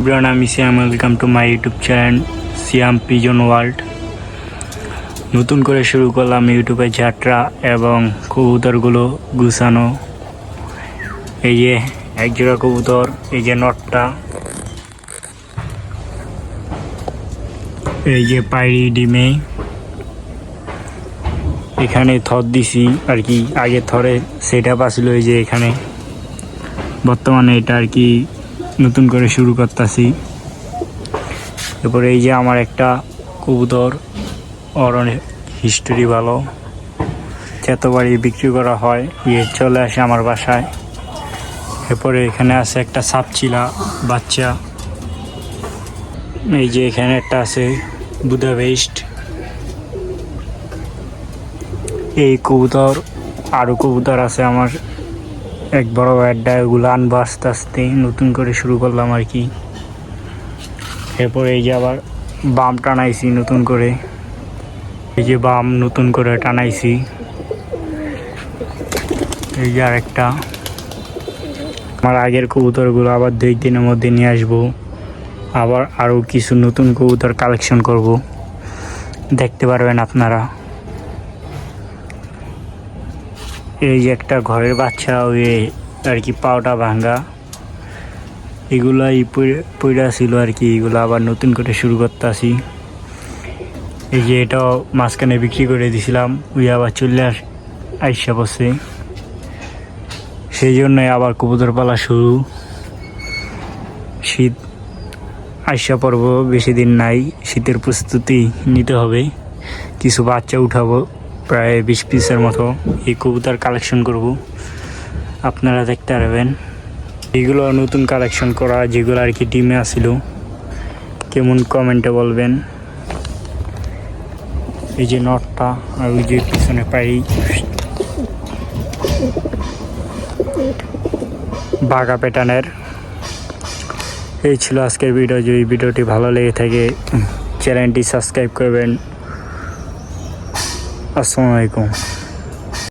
Everyone, আমি Siam. Welcome to my YouTube channel Siam pigeon world. নতুন করে শুরু করলাম ইউটিউবের যাত্রা এবং কবুতরগুলো গুছানো। এই যে একজোড়া কবুতর, এই যে নটটা, এই যে পায়রি ডিমে এখানে থর দিছি আর কি। আগে থরে সেটা পাচ্ছিল, এই যে এখানে বর্তমানে এটা আর কি নতুন করে শুরু করতেছি। এরপরে এই যে আমার একটা কবুতর, ওর অনেক হিস্টোরি ভালো, যতবারই বিক্রি করা হয় চলে আসে আমার বাসায়। এরপরে এখানে আছে একটা সাপচিলা বাচ্চা, এই যে এখানে একটা আছে বুদাপেস্ট। এই কবুতর আরও কবুতর আছে আমার এক বড় অ্যাড্ডা, এগুলো আনবো আস্তে আস্তে, নতুন করে শুরু করলাম আর কি। এরপরে এই যে আবার বাম টানাইছি নতুন করে, এই যে বাম নতুন করে টানাইছি। এই যে আরেকটা, আমার আগের কবুতরগুলো আবার 2 দিনের মধ্যে নিয়ে আসবো। আবার আরও কিছু নতুন কবুতর কালেকশন করব, দেখতে পারবেন আপনারা। এই যে একটা ঘরের বাচ্চা, ওই আর কি পাওটা ভাঙ্গা, এগুলাই পইড়া ছিল আর কি। এগুলো আবার নতুন করে শুরু করতেছি। এই যে এটাও মাঝখানে বিক্রি করে দিছিলাম, ওই আবার চলে আইসা বসে, সেই জন্যই আবার কবুতর পালা শুরু। শীত আইসা পড়ব, বেশি দিন নাই, শীতের প্রস্তুতি নিতে হবে। কিছু বাচ্চা উঠাবো, প্রায় 20 পিসের মতো। এই কবুতর কালেকশন করব, আপনারা দেখতে পারবেন। এগুলো নতুন কালেকশন করা, যেগুলো আর কি ডিমে আসিল। কেমন কমেন্টে বলবেন। এই যে নটটা, আর ওই যে পিছনে পাই বাঘা প্যাটার্নের। এই ছিল আজকের ভিডিও। যদি ভিডিওটি ভালো লেগে থাকে চ্যানেলটি সাবস্ক্রাইব করবেন। আসসালামু আলাইকুম।